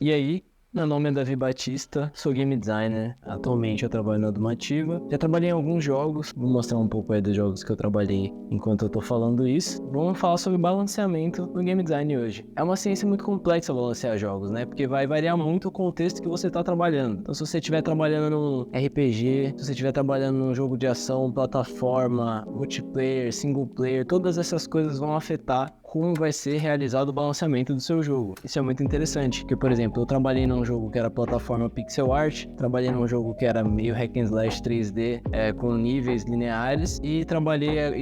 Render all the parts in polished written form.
E aí, meu nome é Davi Batista, sou game designer. Atualmente eu trabalho na Dumativa. Já trabalhei em alguns jogos, vou mostrar um pouco aí dos jogos que eu trabalhei enquanto eu tô falando isso. Vamos falar sobre balanceamento no game design hoje. É uma ciência muito complexa balancear jogos, né? Porque vai variar muito o contexto que você tá trabalhando. Então, se você estiver trabalhando num RPG, se você estiver trabalhando num jogo de ação, plataforma, multiplayer, single player, todas essas coisas vão afetar como vai ser realizado o balanceamento do seu jogo. Isso é muito interessante, porque, por exemplo, eu trabalhei num jogo que era plataforma pixel art, trabalhei num jogo que era meio hack and slash 3D, com níveis lineares, e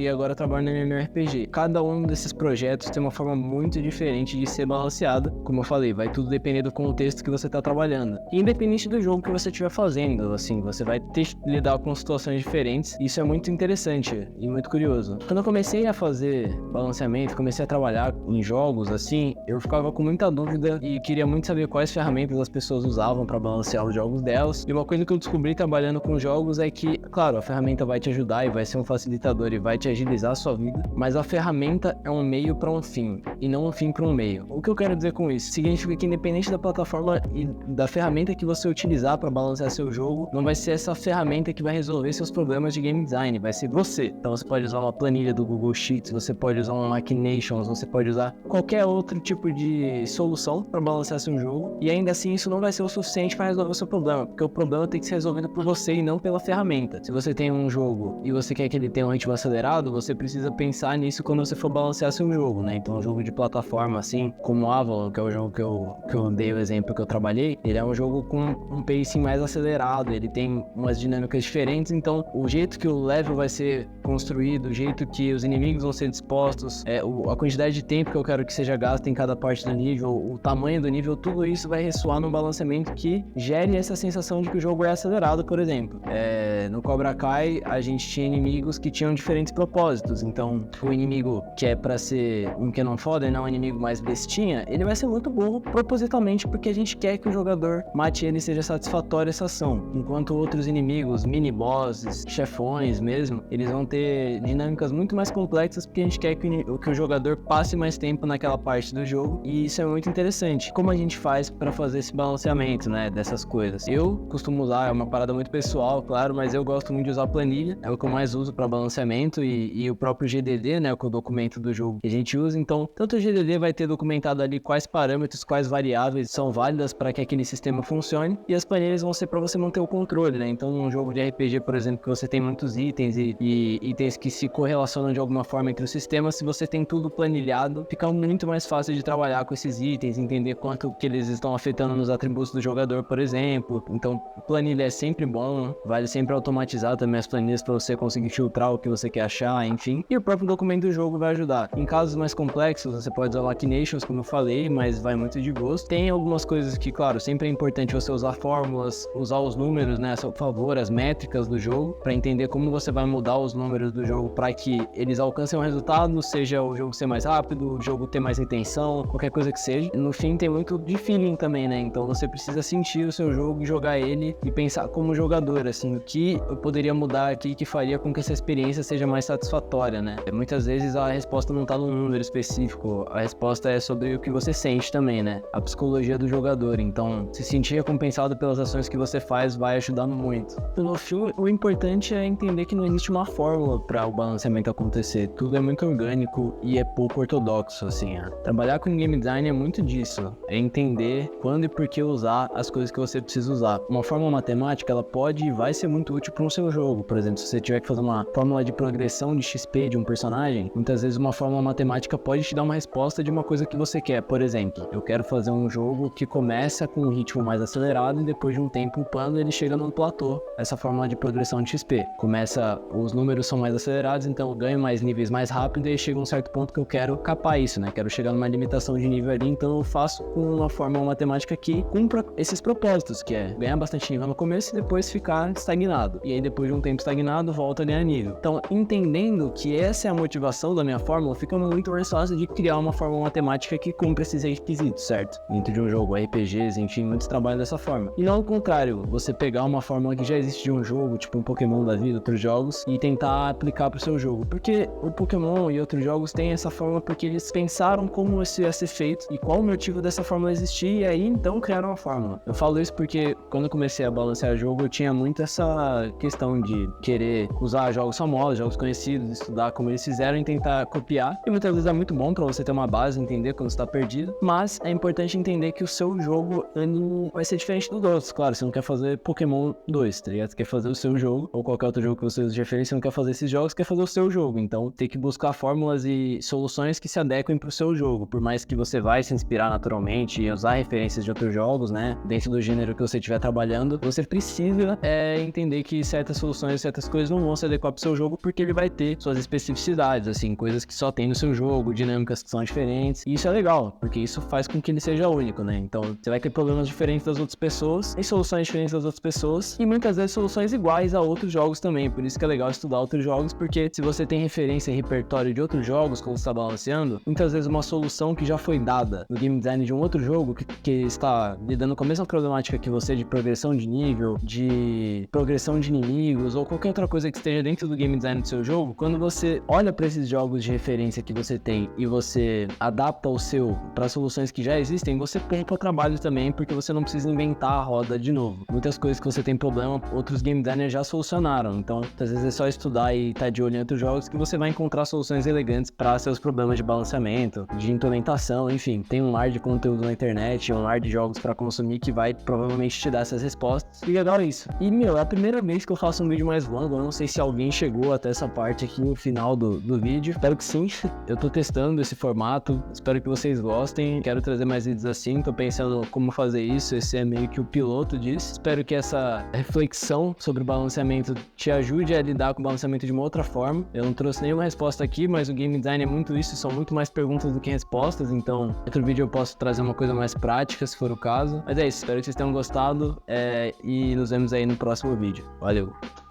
agora trabalho no MMORPG. Cada um desses projetos tem uma forma muito diferente de ser balanceado. Como eu falei, vai tudo depender do contexto que você está trabalhando. E independente do jogo que você estiver fazendo, assim, você vai ter que lidar com situações diferentes. Isso é muito interessante e muito curioso. Quando eu comecei a fazer balanceamento, comecei a trabalhar em jogos, assim, eu ficava com muita dúvida e queria muito saber quais ferramentas as pessoas usavam para balancear os jogos delas. E uma coisa que eu descobri trabalhando com jogos é que, claro, a ferramenta vai te ajudar e vai ser um facilitador e vai te agilizar a sua vida, mas a ferramenta é um meio para um fim e não um fim para um meio. O que eu quero dizer com isso? Significa que independente da plataforma e da ferramenta que você utilizar para balancear seu jogo, não vai ser essa ferramenta que vai resolver seus problemas de game design, vai ser você. Então você pode usar uma planilha do Google Sheets, você pode usar uma Machinations, você pode usar qualquer outro tipo de solução para balancear seu jogo, e ainda assim isso não vai ser o suficiente para resolver o seu problema, porque o problema tem que ser resolvido por você e não pela ferramenta. Se você tem um jogo e você quer que ele tenha um ritmo acelerado, você precisa pensar nisso quando você for balancear seu jogo, né? Então um jogo de plataforma assim, como Avalon, que é o jogo que eu dei o exemplo que eu trabalhei, ele é um jogo com um pacing mais acelerado, ele tem umas dinâmicas diferentes, então o jeito que o level vai ser construído, o jeito que os inimigos vão ser dispostos, a quantidade de tempo que eu quero que seja gasto em cada parte do nível, o tamanho do nível, tudo isso vai ressoar num balanceamento que gere essa sensação de que o jogo é acelerado, por exemplo. No Cobra Kai, a gente tinha inimigos que tinham diferentes propósitos, então o inimigo que é pra ser um Cannon Fodder, não um inimigo mais bestinha, ele vai ser muito burro propositalmente porque a gente quer que o jogador mate ele e seja satisfatória essa ação, enquanto outros inimigos, mini-bosses, chefões mesmo, eles vão ter dinâmicas muito mais complexas porque a gente quer que o jogador passe mais tempo naquela parte do jogo, e isso é muito interessante. Como a gente faz para fazer esse balanceamento, né, dessas coisas? Eu costumo usar, é uma parada muito pessoal, claro, mas eu gosto muito de usar planilha, é o que eu mais uso para balanceamento, e o próprio GDD, né, que é o documento do jogo que a gente usa. Então, tanto o GDD vai ter documentado ali quais parâmetros, quais variáveis são válidas para que aquele sistema funcione, e as planilhas vão ser para você manter o controle, né? Então, num jogo de RPG, por exemplo, que você tem muitos itens e itens que se correlacionam de alguma forma entre os sistemas, se você tem tudo planilhado, fica muito mais fácil de trabalhar com esses itens, entender quanto que eles estão afetando nos atributos do jogador, por exemplo. Então, planilha é sempre bom, vale sempre automatizar também as planilhas para você conseguir filtrar o que você quer achar, enfim. E o próprio documento do jogo vai ajudar. Em casos mais complexos, você pode usar Machinations, como eu falei, mas vai muito de gosto. Tem algumas coisas que, claro, sempre é importante você usar fórmulas, usar os números, né, a seu favor, as métricas do jogo, para entender como você vai mudar os números do jogo para que eles alcancem um resultado, seja o jogo ser mais rápido, o jogo ter mais retenção, qualquer coisa que seja. No fim, tem muito de feeling também, né? Então você precisa sentir o seu jogo e jogar ele e pensar como jogador, assim, o que eu poderia mudar aqui que faria com que essa experiência seja mais satisfatória, né? Muitas vezes a resposta não tá num número específico, a resposta é sobre o que você sente também, né? A psicologia do jogador. Então, se sentir recompensado pelas ações que você faz vai ajudar muito. No fim, o importante é entender que não existe uma fórmula para o balanceamento acontecer. Tudo é muito orgânico e é pouco ortodoxo, assim. Trabalhar com game design é muito disso. É entender quando e por que usar as coisas que você precisa usar. Uma fórmula matemática, ela pode e vai ser muito útil para o seu jogo. Por exemplo, se você tiver que fazer uma fórmula de progressão de XP de um personagem, muitas vezes uma fórmula matemática pode te dar uma resposta de uma coisa que você quer. Por exemplo, eu quero fazer um jogo que começa com um ritmo mais acelerado e depois de um tempo upando ele chega num platô. Essa fórmula de progressão de XP. Os números são mais acelerados, então eu ganho mais níveis mais rápido e aí chega um certo ponto que eu quero capar isso, né? Quero chegar numa limitação de nível ali, então eu faço com uma fórmula matemática que cumpra esses propósitos, que é ganhar bastante nível no começo e depois ficar estagnado. E aí depois de um tempo estagnado, volta a ganhar nível. Então, entendendo que essa é a motivação da minha fórmula, fica muito mais fácil de criar uma fórmula matemática que cumpra esses requisitos, certo? Dentro de um jogo, RPGs, enfim, muitos trabalham dessa forma. E não ao contrário, você pegar uma fórmula que já existe de um jogo, tipo um Pokémon da vida, outros jogos, e tentar aplicar pro seu jogo. Porque o Pokémon e outros jogos têm essa forma fórmula porque eles pensaram como isso ia ser feito e qual o motivo dessa fórmula existir, e aí então criaram a fórmula. Eu falo isso porque quando eu comecei a balancear jogo, eu tinha muito essa questão de querer usar jogos famosos, jogos conhecidos, estudar como eles fizeram e tentar copiar. E muitas vezes é muito bom pra você ter uma base, entender quando você tá perdido, mas é importante entender que o seu jogo ele vai ser diferente dos outros. Claro, você não quer fazer Pokémon 2, tá ligado? Você quer fazer o seu jogo, ou qualquer outro jogo que você use de referência, você não quer fazer esses jogos, você quer fazer o seu jogo. Então, tem que buscar fórmulas e soluções que se adequem pro seu jogo. Por mais que você vai se inspirar naturalmente e usar referências de outros jogos, né? Dentro do gênero que você estiver trabalhando, você precisa entender que certas soluções, certas coisas não vão se adequar pro seu jogo, porque ele vai ter suas especificidades, assim, coisas que só tem no seu jogo, dinâmicas que são diferentes. E isso é legal, porque isso faz com que ele seja único, né? Então, você vai ter problemas diferentes das outras pessoas, e soluções diferentes das outras pessoas, e muitas vezes soluções iguais a outros jogos também. Por isso que é legal estudar outros jogos, porque se você tem referência e repertório de outros jogos, como você está balanceando, muitas vezes uma solução que já foi dada no game design de um outro jogo, que está lidando com a mesma problemática que você, de progressão de nível, de progressão de inimigos, ou qualquer outra coisa que esteja dentro do game design do seu jogo, quando você olha para esses jogos de referência que você tem e você adapta o seu para soluções que já existem, você poupa trabalho também, porque você não precisa inventar a roda de novo. Muitas coisas que você tem problema, outros game designers já solucionaram, então às vezes é só estudar e estar de olho em outros jogos que você vai encontrar soluções elegantes para seus problemas de balanceamento, de implementação, enfim, tem um mar de conteúdo na internet, um mar de jogos para consumir que vai provavelmente te dar essas respostas. E legal isso. E é a primeira vez que eu faço um vídeo mais longo, eu não sei se alguém chegou até essa parte aqui no final do vídeo, espero que sim. Eu tô testando esse formato, espero que vocês gostem, quero trazer mais vídeos assim, tô pensando como fazer isso, esse é meio que o piloto disso. Espero que essa reflexão sobre o balanceamento te ajude a lidar com o balanceamento de uma outra forma. Eu não trouxe nenhuma resposta aqui, mas o game design é muito isso, são muito mais perguntas do que respostas, então outro vídeo eu posso trazer uma coisa mais prática, se for o caso. Mas é isso, espero que vocês tenham gostado e nos vemos aí no próximo vídeo. Valeu!